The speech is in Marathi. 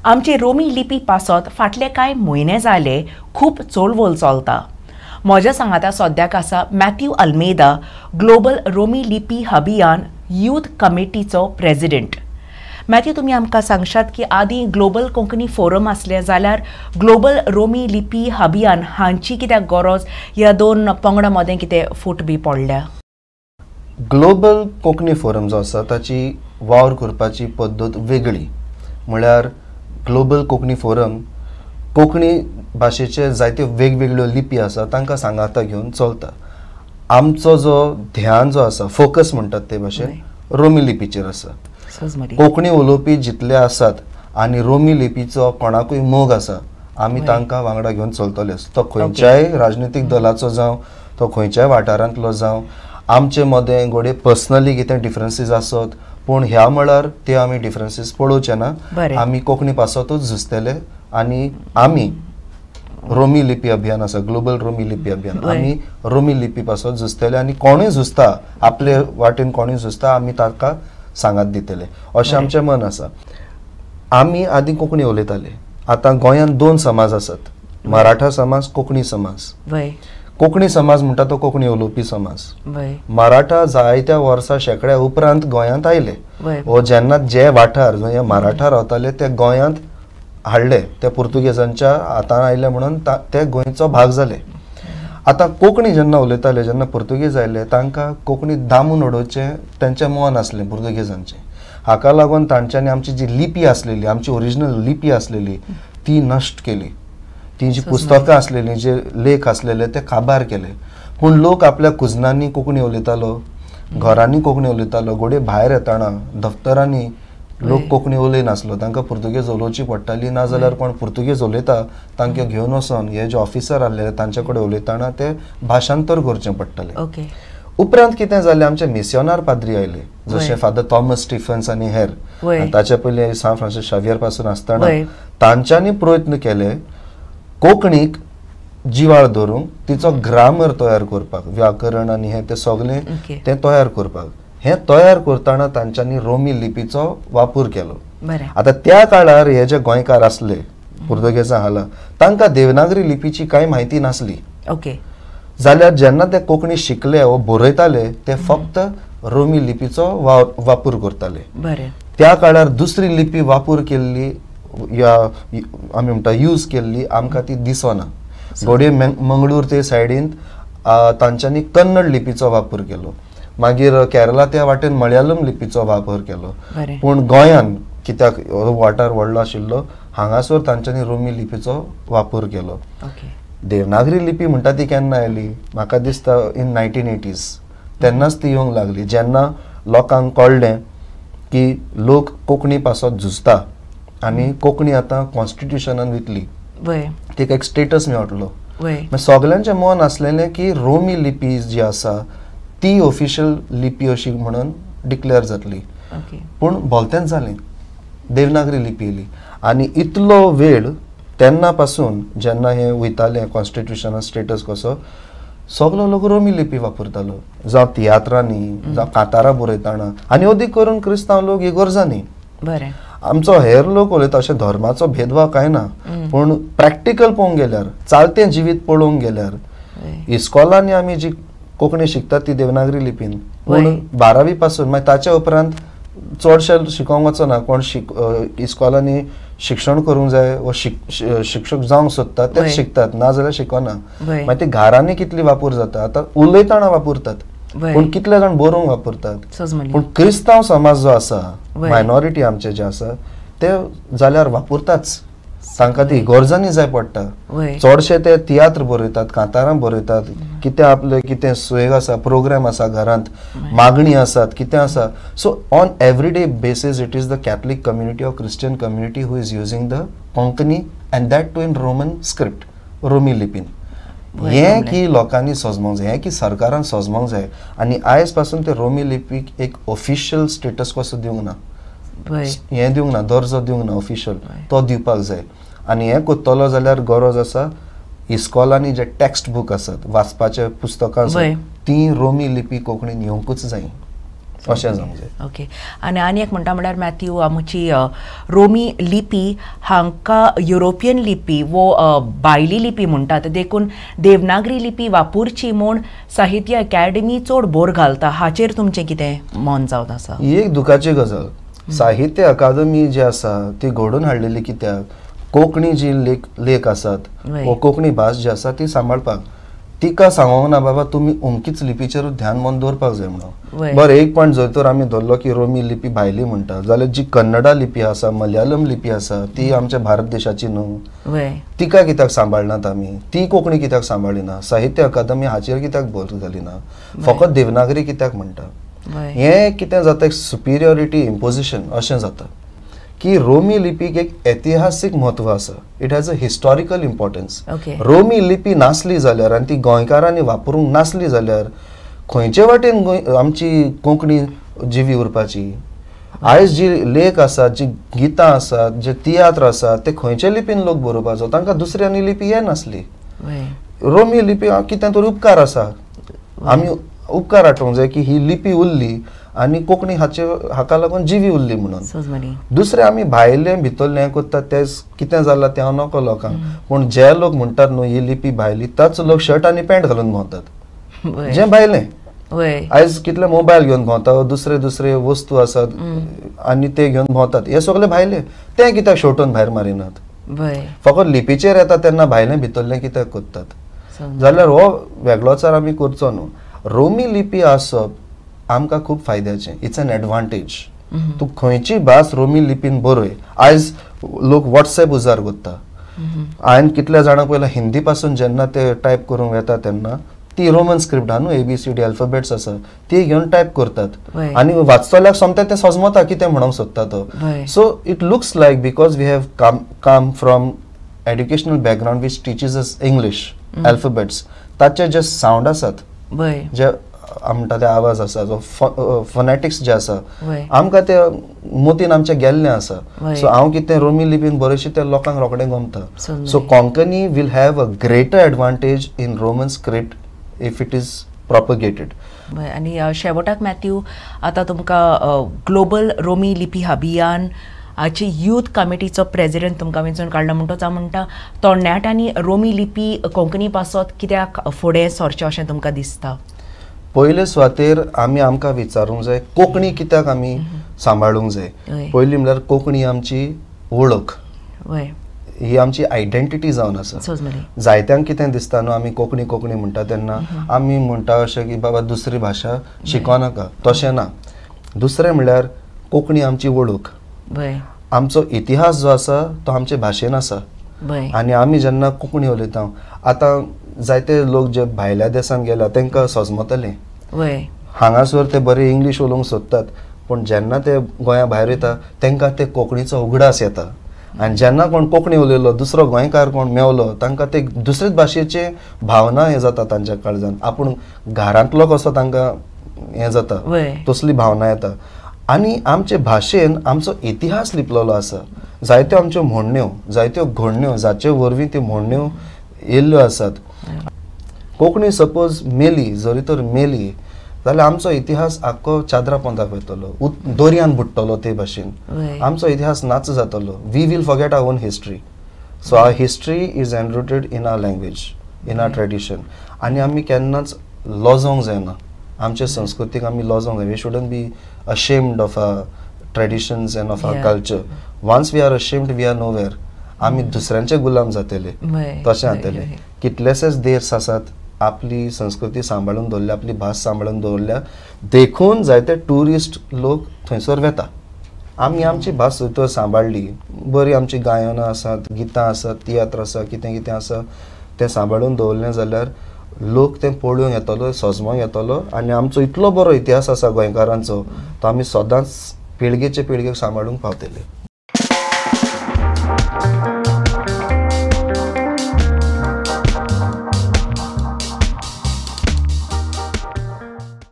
आमचे रोमी लिपी पासत फाटले कांय म्हयने जाले खूब चळवळ चलता. म्हज्या सांगाता सद्याक आसा मॅथ्यू अल्मेदा, ग्लोबल रोमी लिपी अभियान यूथ कमिटीचो प्रेसिडेंट. मॅथ्यू, तुमी आमकां सांगशात की आदी ग्लोबल कोंकणी फोरम आसले जाल्यार ग्लोबल रोमी लिपी अभियान हांची कित्याक गरज, ह्या दोन पंगडा मदें कितें फूट बी पडल्या? ग्लोबल कोंकणी फोरम जो आसा ताची वावर करपाची पद्दत वेगळी. म्हळ्यार ग्लोबल कोंकणी फोरम कोंकणी भाशेचे जायत्यो वेगवेगळ्यो लिपी आसा तांकां सांगाता घेवन चलता. आमचो जो ध्यान जो आसा, फोकस म्हणटात ते भाशेन रोमी लिपीचेर आसा. कोंकणी उलोवपी जितले आसात आनी रोमी लिपीचो कोणाकूय मोग आसा, आमी तांकां वांगडा घेवन चलतले. तो खंयच्याय राजनीतीक दलाचो जावं, तो खंयच्याय वाठारांतलो जावं, आमचे मदें गोडे पर्सनली कितें डिफरन्सीस आसत, पूण ह्या मळार ते आमी डिफरन्सीस पळोवचे ना. आमी कोंकणी पासतूच झुजतले आनी आमी रोमी लिपी अभियान आसा, ग्लोबल रोमी लिपी अभियान, आमी रोमी लिपी पासत झुजतले आनी कोणूय झुजता, आपले वाटेन कोणूय झुजता, आमी ताका सांगात दितले अशें आमचें मन आसा. आमी आदी कोंकणी उलयताले. आतां गोंयांत दोन समाज आसात, मराठा समाज, कोंकणी समाज. कोंकणी समाज म्हणटा तो कोंकणी उलोवपी समाज. मराठा जायत्या वर्सां शेकड्या उपरांत गोंयांत आयले. वो जेन्ना जे वाठार जे मराठा रावताले ते गोंयांत हाडले, ते पुर्तुगेजांच्या हातान आयले म्हणून ते गोंयचो भाग जाले. आतां कोंकणी जेन्ना उलयताले, जेन्ना पुर्तुगेज आयले, तांकां कोंकणी दामून उडोवचें तेंचें मन आसलें पुर्तुगेजांचें. हाका लागून तांच्यांनी आमची जी लिपी आसलेली, आमची ओरिजिनल लिपी आसलेली ती नश्ट केली. ती जी पुस्तकां आसलेली, जे लेख आसलेले ते काबार केले. पूण लोक आपल्या कुजनांनी कोंकणी उलयतालो, घरांनी कोंकणी उलयतालो. घोडे भायर येताना दफ्तरांनी लोक कोंकणी उलयनासलो, तांकां पुर्तुगेज उलोवची पडटाली. नाजाल्यार कोण पुर्तुगेज उलयता तांकां घेवन वचोन हे जे ऑफिसर आसलेले तांचे कडेन उलयताना ते भाशांतर करचें पडटालें. उपरांत कितें जालें, आमचे मिस्योनार पाद्री आयले, जशे फादर थॉमस स्टिफन्स आनी हेर. ताचे पयलीं सान फ्रांसीस शावियर पासून आसतना तांच्यांनी प्रयत्न केले कोंकणीक जिवाळ धरूंक, तिचो ग्रामर तयार करपाक, व्याकरण आनी हें तें सगळें तें तयार करपाक. हें तयार करतना तांच्यांनी रोमी लिपीचो वापर केलो. आतां त्या काळार हे जे गोंयकार आसले पुर्तुगेजां हाला, तांकां देवनागरी लिपीची कांय म्हायती नासली. जाल्यार जेन्ना ते कोंकणी शिकले वा बरयताले ते फक्त रोमी लिपीचो वापर करताले. त्या काळार दुसरी लिपी वापर केल्ली या आमी म्हणटा यूज केल्ली आमकां ती दिसना. घोडये मंगळूर ते सायडीन तांच्यांनी कन्नड लिपीचो वापर केलो. मागीर केरला त्या वाटेन मलयालम लिपीचो वापर केलो. पूण गोंयान कित्याक वाठार व्हडलो आशिल्लो, हांगासर तांच्यांनी रोमी लिपीचो वापर केलो. देवनागरी लिपी म्हणटा ती केन्ना आयली, म्हाका दिसता इन 1980s तेन्नाच ती येवंक लागली. जेन्ना लोकांक कळ्ळें की लोक कोंकणी पासत झुजता आनी कोंकणी आतां कॉन्स्टिट्युशनान वयतली, तिका एक स्टेटस मेळटलो. सगळ्यांचें मन आसलेलें की रोमी लिपी जी आसा ती ऑफिशियल लिपी अशी म्हणून डिक्लेअर जातली. पूण भलतेंच जालें, देवनागरी लिपी येयली. आनी इतलो वेळ तेन्ना पासून जेन्ना हें वयतालें कॉन्स्टिट्युशनान स्टेटस कसो, सगलो लोक रोमी लिपी वापरतालो, जावं तियात्रांनी जावं कांतारां बरयतना, आनी अदीक करून क्रिस्तांव लोक इगोर्जांनी. आमचो हेर लोक उलयता अशें धर्माचो भेदभाव कांय ना, पूण प्रॅक्टिकल पळोवंक गेल्यार, चालतें जिवीत पळोवंक गेल्यार, इस्कॉलांनी आमी जी कोंकणी शिकतात ती देवनागरी लिपीन. पूण 12वी पासून मागीर ताच्या उपरांत चडशे शिकोवंक वचना. कोण इस्कॉलांनी शिक्षण करूंक जाय वा शिक्षक जावंक सोदतात तेच शिकतात, नाजाल्यार शिकना. मागीर ती घरांनी कितली वापर जाता, आतां उलयतना वापरतात पूण कितले जाण बरोवंक वापरतात. पूण क्रिस्तांव समाज जो आसा, मायनॉरिटी आमचे जे आसा ते जाल्यार वापरताच. तांकां ती गरजांनी जाय पडटा. चडशे ते तियात्र बरयतात, कांतारां बरयतात, कितें आपले कितें सुयेग आसा, प्रोग्राम आसा घरांत, मागणी आसात, कितें आसा. So on everyday basis it is the Catholic community or Christian community who is using the Konkani and that too in Roman script, रोमी लिपीन. हें की लोकांनी सजमोंक जाय, हें की सरकारान सजमोंक जाय. आनी आयज पासून ते रोमी लिपीक एक ऑफिशियल स्टेटस कसो दिवंक ना, हें दिवंक ना, दर्जो दिवंक ना ऑफिशियल, तो दिवपाक जाय. आनी हें कोत्तलो जाल्यार गरज आसा इस्कॉलांनी जे टेक्स्ट बूक आसात, वाचपाचे पुस्तकां आसात, ती रोमी लिपी कोंकणीन येवंकूच जाय. अशें जावंक जाय. ओके. आनी एक म्हणटा म्हळ्यार मॅथ्यू, आमची रोमी लिपी हांकां युरोपियन लिपी वो भायली लिपी म्हणटात, देखून देवनागरी लिपी वापरची म्हूण साहित्य अकॅडमी चड भर घालता. हाचेर तुमचें कितें मन जावन आसा? ही एक दुखाची गजाल. साहित्य अकादमी जी आसा ती घडोवन हाडलेली कित्याक कोंकणी जी लेख आसात वा कोंकणी भास जी आसा ती सांबाळपाक. तिका सांगोंक ना बाबा तुमी अमकीच लिपीचेर ध्यान मन दवरपाक जाय म्हणून. बरं, एक पॉयंट जर तर आमी धरलो की रोमी लिपी भायली म्हणटा, जाल्यार जी कन्नडा लिपी आसा, मलयालम लिपी आसा, ती आमच्या भारत देशाची न्हू. तिका कित्याक सांबाळनात आमी? ती कोंकणी कित्याक सांबाळिना? साहित्य अकादमी हाचेर कित्याक भर घालिना? फकत देवनागरी कित्याक म्हणटा? हें कितें जाता, एक सुपिरियॉरिटी इम्पोजिशन अशें जाता की रोमी लिपीक एक ऐतिहासीक म्हत्व आसा. It has a historical importance. रोमी लिपी नासली जाल्यार आनी ती गोंयकारांनी वापरूंक नासली जाल्यार खंयचे वाटेन आमची कोंकणी जिवी उरपाची? आयज जी लेख आसात, जी गितां आसात, जे तियात्र आसात, ते खंयचे लिपीन लोक बरोवपाचो? तांकां दुसरी आनी लिपी येनासली. रोमी लिपी कितें तरी उपकार आसा. आमी उपकार हाटोवंक जाय की ही लिपी उरली आनी कोंकणी हाका लागून जिवी उरली म्हणून. दुसरे आमी भायले भितरले हें करतात ते कितें जालां तें हांव नकळो लोकांक, पूण जे लोक म्हणटात न्हू ही लिपी भायली, ताच लोक शर्ट आनी पॅन्ट घालून भोंवतात जे भायले. आयज कितले मोबायल घेवन भोंवता, दुसरे दुसरे वस्तू आसात आनी ते घेवन भोंवतात, हे सगळे भायले. ते कित्याक शेवटून भायर मारिनात? फकत लिपीचेर येता तेन्ना भायले भितरले कित्याक करतात? जाल्यार हो वेगळोचार आमी करचो न्हू. रोमी लिपी आसप आमकां खूब फायद्याचें. It's an advantage. तूं खंयची भास रोमी लिपीन बरय. आयज लोक वॉट्सॅप उजार करता. हांवें कितल्या जाणांक पयला हिंदी पासून जेन्ना ते टायप करूंक येता तेन्ना ती रोमन स्क्रिप्ट आहा न्हू, ABCD अल्फाबेट्स आसा, ती घेवन टायप करतात आनी वाचतल्याक सोमतें तें समजता कितें म्हणूंक सोदता तो. So it looks like because we have come from educational background which teaches us English alphabets, ताचे जे सावंड आसात, जे म्हणटा ते आवाज आसा, जो फोनेटिक्स जे आसा, आमकां ते मोतीन आमच्या गेल्लें आसा. सो हांव कितें रोमी लिपीन बरयशी ते लोकांक रोखडें गमता. So Konkani will have a greater advantage in Roman script if it is propagated. आनी शेवटाक मॅथ्यू, आतां तुमकां ग्लोबल रोमी लिपी अभियान हाची यूथ कमिटीचो प्रेसिडेंट तुमकां वेंचून काडला म्हणटोच हांव म्हणटा, तरणाट्यांनी रोमी लिपी कोंकणी पासत कित्याक फुडें सरचें अशें तुमकां दिसता? पयले सुवातेर आमी आमकां विचारूंक जाय कोंकणी कित्याक आमी सांबाळूंक जाय. पयली म्हणल्यार कोंकणी आमची वळख, ही आमची आयडेंटिटी जावन आसा. जायत्यांक कितें दिसता न्हू, आमी कोंकणी कोंकणी म्हणटा तेन्ना आमी म्हणटा अशें की बाबा दुसरी भाशा शिकोनाका, तशें ना. दुसरें म्हणल्यार कोंकणी आमची वळख. आमचो इतिहास जो आसा तो आमचे भाशेन आसा आनी आमी जेन्ना कोंकणी उलयता, आतां जायते लोक जे भायल्या देशांत गेला तांकां सजमतलें. हांगासर ते बरे इंग्लीश उलोवंक सोदतात, पूण जेन्ना ते गोंया भायर वयता तांकां ते कोंकणीचो उगडास येता. आनी जेन्ना कोण कोंकणी उलयलो, दुसरो गोंयकार कोण मेवलो, तांकां ते दुसरेच भाशेचे भावना हे जाता तांच्या काळजान. आपूण घरांतलो कसो तांकां हें जाता, तसली भावना येता. आनी आमचे भाशेन आमचो इतिहास लिपलेलो आसा. जायत्यो आमच्यो म्हणण्यो, जायत्यो घडण्यो, जाचे वरवीं त्यो म्हणण्यो येयल्ल्यो आसात. कोंकणी सपोज मेली, जरी तर मेली जाल्यार आमचो इतिहास आख्खो चादरा पोंदाक वयतलो, दोरयान बुडटलो ते भाशेन. आमचो इतिहास नाच जातलो. We will forget our own history. So our history is enrooted in our language, in our tradition. आनी आमी केन्नाच लॉजोंक जायना. आमचे संस्कृतीक आमी लॉजोंक जाय. We shouldn't be ashamed of our traditions and of our culture. Once we are ashamed, we are nowhere. आमी दुसऱ्यांचे गुलाम जातले, तशें जातले. कितलेशेच देश आसात आपली संस्कृती सांबाळून दवरल्या, आपली भास सांबाळून दवरल्या, देखून जायते टुरिस्ट लोक थंयसर वेता. आमी आमची भास थंय सांबाळली, बरी आमची गायनां आसात, गितां आसात, तियात्र आसा, कितें कितें आसा तें सांबाळून दवरलें जाल्यार लोक तें पळोवंक येतलो, सजमोंक येतलो. आनी आमचो इतलो बरो इतिहास आसा गोंयकारांचो, तो आमी सदांच पिळगेचे पिळगेक सांबाळूंक पावतले.